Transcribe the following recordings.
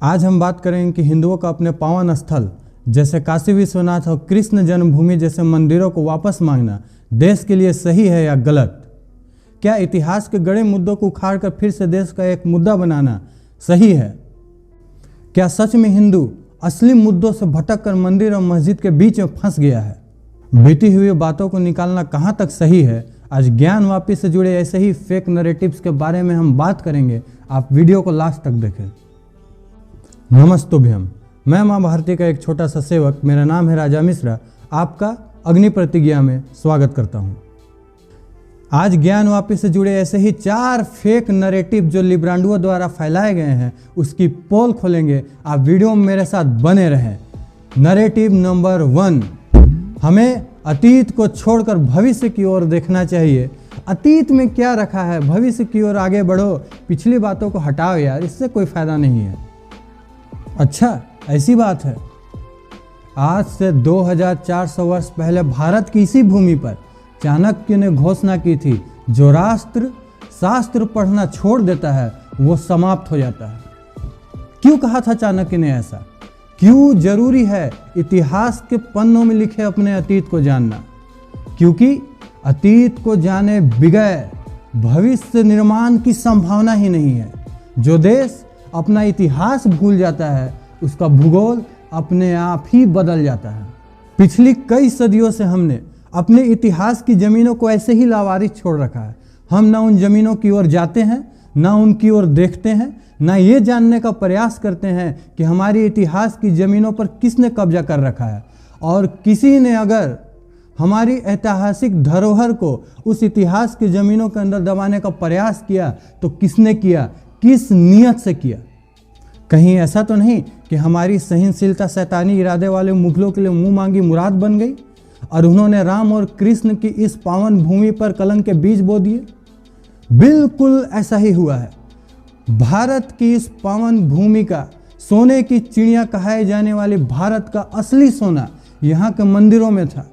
आज हम बात करेंगे कि हिंदुओं का अपने पावन स्थल जैसे काशी विश्वनाथ और कृष्ण जन्मभूमि जैसे मंदिरों को वापस मांगना देश के लिए सही है या गलत। क्या इतिहास के गड़े मुद्दों को उखाड़कर फिर से देश का एक मुद्दा बनाना सही है? क्या सच में हिंदू असली मुद्दों से भटक कर मंदिर और मस्जिद के बीच में फंस गया है? बीती हुई बातों को निकालना कहाँ तक सही है? आज ज्ञान वापी से जुड़े ऐसे ही फेक नैरेटिव्स के बारे में हम बात करेंगे। आप वीडियो को लास्ट तक देखें। नमस्तुभ्यम, मैं माँ भारती का एक छोटा सा सेवक, मेरा नाम है राजा मिश्रा, आपका अग्नि प्रतिज्ञा में स्वागत करता हूँ। आज ज्ञान वापी से जुड़े ऐसे ही 4 फेक नैरेटिव जो लिब्रांडुओं द्वारा फैलाए गए हैं उसकी पोल खोलेंगे। आप वीडियो में मेरे साथ बने रहें। नैरेटिव नंबर 1, हमें अतीत को छोड़कर भविष्य की ओर देखना चाहिए। अतीत में क्या रखा है, भविष्य की ओर आगे बढ़ो, पिछली बातों को हटाओ यार, इससे कोई फायदा नहीं है। अच्छा, ऐसी बात है। आज से 2400 वर्ष पहले भारत की इसी भूमि पर चाणक्य ने घोषणा की थी, जो राष्ट्र शास्त्र पढ़ना छोड़ देता है वो समाप्त हो जाता है। क्यों कहा था चाणक्य ने ऐसा? क्यों जरूरी है इतिहास के पन्नों में लिखे अपने अतीत को जानना? क्योंकि अतीत को जाने बगैर भविष्य निर्माण की संभावना ही नहीं है। जो देश अपना इतिहास भूल जाता है उसका भूगोल अपने आप ही बदल जाता है। पिछली कई सदियों से हमने अपने इतिहास की जमीनों को ऐसे ही लावारिस छोड़ रखा है। हम ना उन जमीनों की ओर जाते हैं, ना उनकी ओर देखते हैं, ना ये जानने का प्रयास करते हैं कि हमारी इतिहास की ज़मीनों पर किसने कब्जा कर रखा है, और किसी ने अगर हमारी ऐतिहासिक धरोहर को उस इतिहास की ज़मीनों के अंदर दबाने का प्रयास किया तो किसने किया, किस नियत से किया? कहीं ऐसा तो नहीं कि हमारी सहनशीलता शैतानी इरादे वाले मुगलों के लिए मुंह मांगी मुराद बन गई और उन्होंने राम और कृष्ण की इस पावन भूमि पर कलंक के बीज बो दिए? बिल्कुल ऐसा ही हुआ है। भारत की इस पावन भूमि का सोने की चिड़िया कहाए जाने वाली भारत का असली सोना यहाँ के मंदिरों में था।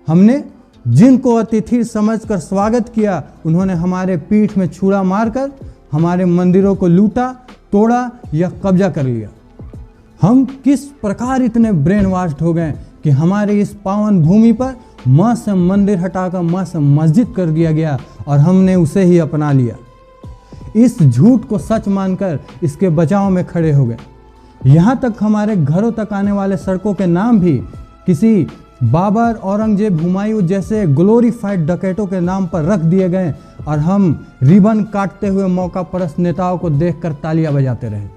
हमने जिनको अतिथि समझकर स्वागत किया, उन्होंने हमारे पीठ में छुरा मारकर हमारे मंदिरों को लूटा, तोड़ा या कब्जा कर लिया। हम किस प्रकार इतने ब्रेन वॉश्ड हो गए कि हमारे इस पावन भूमि पर माँ से मंदिर हटाकर माँ से मस्जिद कर दिया गया और हमने उसे ही अपना लिया। इस झूठ को सच मानकर इसके बचाव में खड़े हो गए। यहाँ तक हमारे घरों तक आने वाले सड़कों के नाम भी किसी बाबर, औरंगजेब, हुमायूं जैसे ग्लोरीफाइड डकैतों के नाम पर रख दिए गए और हम रिबन काटते हुए मौका परस्त नेताओं को देखकर तालियां बजाते रहे।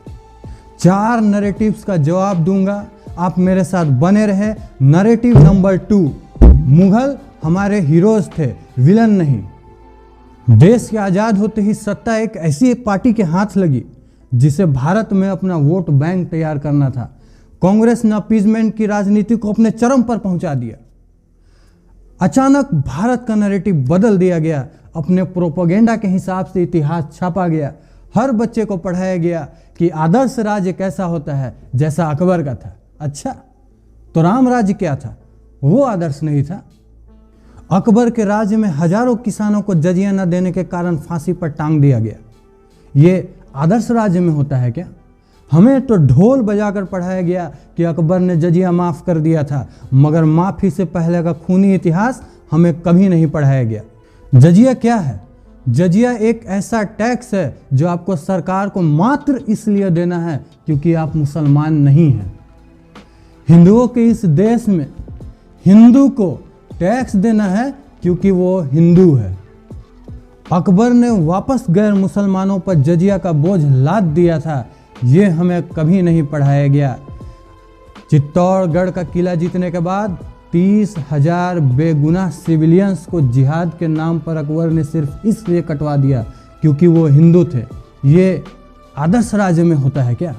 4 नैरेटिव्स का जवाब दूंगा, आप मेरे साथ बने रहे। नैरेटिव नंबर 2, मुगल हमारे हीरोज थे, विलन नहीं। देश के आज़ाद होते ही सत्ता एक ऐसी पार्टी के हाथ लगी जिसे भारत में अपना वोट बैंक तैयार करना था। कांग्रेस ने अपीजमेंट की राजनीति को अपने चरम पर पहुंचा दिया। अचानक भारत का नैरेटिव बदल दिया गया। अपने प्रोपेगेंडा के हिसाब से इतिहास छापा गया। हर बच्चे को पढ़ाया गया कि आदर्श राज्य कैसा होता है, जैसा अकबर का था। अच्छा, तो राम राज्य क्या था? वो आदर्श नहीं था। अकबर के राज्य में हजारों किसानों को जजिया न देने के कारण फांसी पर टांग दिया गया। ये आदर्श राज्य में होता है क्या? हमें तो ढोल बजाकर पढ़ाया गया कि अकबर ने जजिया माफ़ कर दिया था, मगर माफ़ी से पहले का खूनी इतिहास हमें कभी नहीं पढ़ाया गया। जजिया क्या है? जजिया एक ऐसा टैक्स है जो आपको सरकार को मात्र इसलिए देना है क्योंकि आप मुसलमान नहीं हैं। हिंदुओं के इस देश में हिंदू को टैक्स देना है क्योंकि वो हिंदू है। अकबर ने वापस गैर मुसलमानों पर जजिया का बोझ लाद दिया था, ये हमें कभी नहीं पढ़ाया गया। चित्तौड़गढ़ का किला जीतने के बाद 30,000 बेगुनाह सिविलियंस को जिहाद के नाम पर अकबर ने सिर्फ इसलिए कटवा दिया क्योंकि वो हिंदू थे। ये आदर्श राज्य में होता है क्या?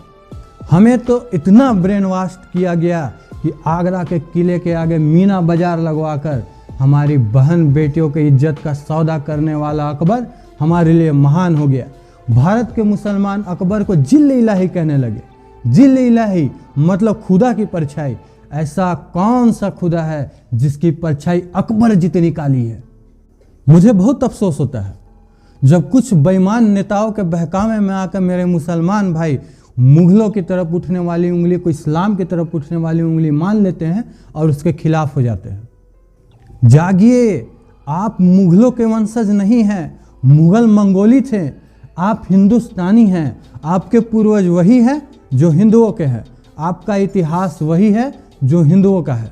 हमें तो इतना ब्रेन वॉश किया गया कि आगरा के किले के आगे मीना बाजार लगवाकर हमारी बहन बेटियों की इज्जत का सौदा करने वाला अकबर हमारे लिए महान हो गया। भारत के मुसलमान अकबर को जिल्ल इलाही कहने लगे। जिल्ल इलाही मतलब खुदा की परछाई। ऐसा कौन सा खुदा है जिसकी परछाई अकबर जितनी काली है? मुझे बहुत अफसोस होता है जब कुछ बेईमान नेताओं के बहकावे में आकर मेरे मुसलमान भाई मुगलों की तरफ उठने वाली उंगली को इस्लाम की तरफ उठने वाली उंगली मान लेते हैं और उसके खिलाफ हो जाते हैं। जागिए, आप मुगलों के वंशज नहीं हैं, मुगल मंगोली थे, आप हिंदुस्तानी हैं। आपके पूर्वज वही है जो हिंदुओं के हैं, आपका इतिहास वही है जो हिंदुओं का है।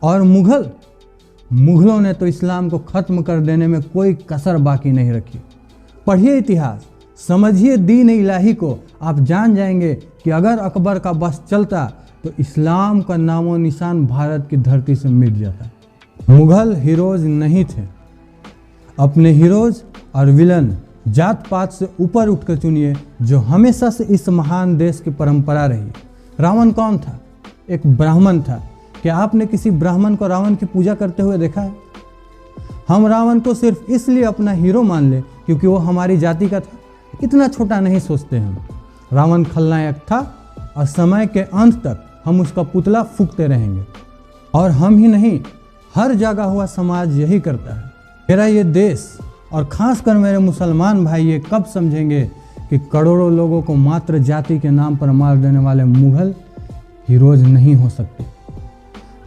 और मुगलों ने तो इस्लाम को ख़त्म कर देने में कोई कसर बाकी नहीं रखी। पढ़िए इतिहास, समझिए दीन इलाही को, आप जान जाएंगे कि अगर अकबर का बस चलता तो इस्लाम का नामो निशान भारत की धरती से मिट जाता। मुगल हीरोज नहीं थे। अपने हीरोज और विलन जात पात से ऊपर उठकर चुनिए, जो हमेशा से इस महान देश की परंपरा रही। रावण कौन था? एक ब्राह्मण था। क्या आपने किसी ब्राह्मण को रावण की पूजा करते हुए देखा है? हम रावण को सिर्फ इसलिए अपना हीरो मान ले क्योंकि वो हमारी जाति का था। इतना छोटा नहीं सोचते हम। रावण खलनायक था और समय के अंत तक हम उसका पुतला फूंकते रहेंगे। और हम ही नहीं, हर जगह हुआ समाज यही करता है। मेरा ये देश और खासकर मेरे मुसलमान भाई ये कब समझेंगे कि करोड़ों लोगों को मात्र जाति के नाम पर मार देने वाले मुगल हीरोज नहीं हो सकते।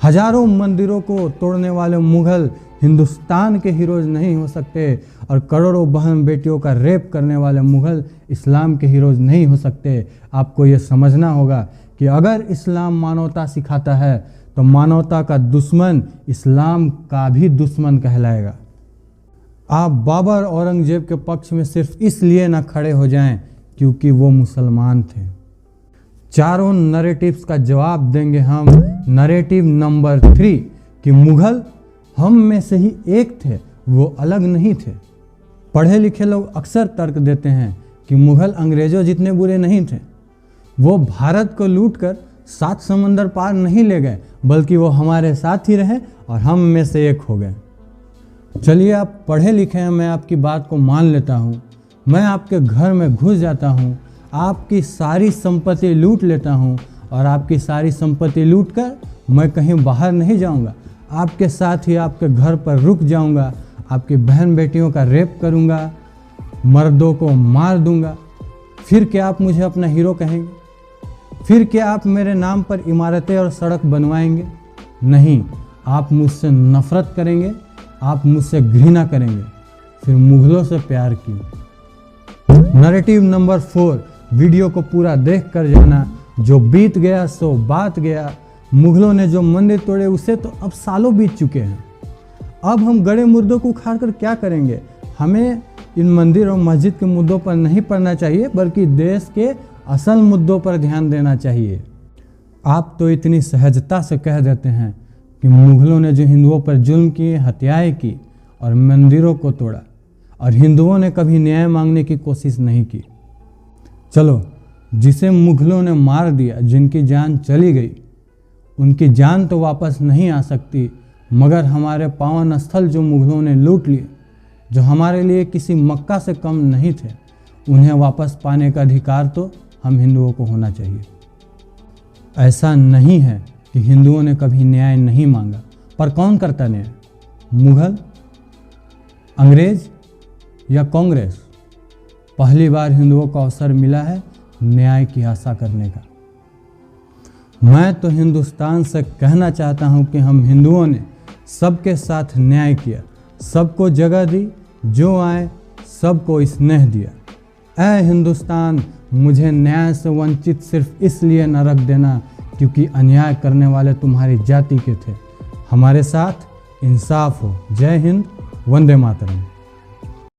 हजारों मंदिरों को तोड़ने वाले मुगल हिंदुस्तान के हीरोज नहीं हो सकते। और करोड़ों बहन बेटियों का रेप करने वाले मुगल इस्लाम के हीरोज नहीं हो सकते। आपको ये समझना होगा कि अगर इस्लाम मानवता सिखाता है तो मानवता का दुश्मन इस्लाम का भी दुश्मन कहलाएगा। आप बाबर औरंगजेब के पक्ष में सिर्फ इसलिए ना खड़े हो जाएं क्योंकि वो मुसलमान थे। चारों नरेटिव्स का जवाब देंगे हम। नरेटिव नंबर 3 कि मुगल हम में से ही एक थे, वो अलग नहीं थे। पढ़े लिखे लोग अक्सर तर्क देते हैं कि मुगल अंग्रेजों जितने बुरे नहीं थे। वो भारत को लूटकर 7 समंदर पार नहीं ले गए, बल्कि वो हमारे साथ ही रहे और हम में से एक हो गए। चलिए, आप पढ़े लिखे हैं, मैं आपकी बात को मान लेता हूँ। मैं आपके घर में घुस जाता हूँ, आपकी सारी संपत्ति लूट लेता हूँ और आपकी सारी संपत्ति लूटकर मैं कहीं बाहर नहीं जाऊँगा। आपके साथ ही आपके घर पर रुक जाऊँगा, आपकी बहन बेटियों का रेप करूँगा, मर्दों को मार दूँगा। फिर क्या आप मुझे अपना हीरो कहेंगे? फिर क्या आप मेरे नाम पर इमारतें और सड़क बनवाएंगे? नहीं, आप मुझसे नफरत करेंगे, आप मुझसे घृणा करेंगे। फिर मुगलों से प्यार क्यों? नैरेटिव नंबर 4, वीडियो को पूरा देख कर जाना। जो बीत गया सो बात गया। मुगलों ने जो मंदिर तोड़े उसे तो अब सालों बीत चुके हैं। अब हम गड़े मुर्दों को उखाड़ कर क्या करेंगे? हमें इन मंदिर और मस्जिद के मुद्दों पर नहीं पढ़ना चाहिए, बल्कि देश के असल मुद्दों पर ध्यान देना चाहिए। आप तो इतनी सहजता से कह देते हैं कि मुगलों ने जो हिंदुओं पर जुल्म किए, हत्याएं की और मंदिरों को तोड़ा, और हिंदुओं ने कभी न्याय मांगने की कोशिश नहीं की। चलो, जिसे मुगलों ने मार दिया, जिनकी जान चली गई, उनकी जान तो वापस नहीं आ सकती, मगर हमारे पावन स्थल जो मुगलों ने लूट लिए, जो हमारे लिए किसी मक्का से कम नहीं थे, उन्हें वापस पाने का अधिकार तो हम हिंदुओं को होना चाहिए। ऐसा नहीं है कि हिंदुओं ने कभी न्याय नहीं मांगा, पर कौन करता न्याय? मुगल, अंग्रेज या कांग्रेस? पहली बार हिंदुओं को अवसर मिला है न्याय की आशा करने का। मैं तो हिंदुस्तान से कहना चाहता हूं कि हम हिंदुओं ने सबके साथ न्याय किया, सबको जगह दी, जो आए सबको स्नेह दिया। ऐ हिंदुस्तान, मुझे न्याय से वंचित सिर्फ इसलिए न रख देना क्योंकि अन्याय करने वाले तुम्हारी जाति के थे। हमारे साथ इंसाफ हो। जय हिंद, वंदे मातरम।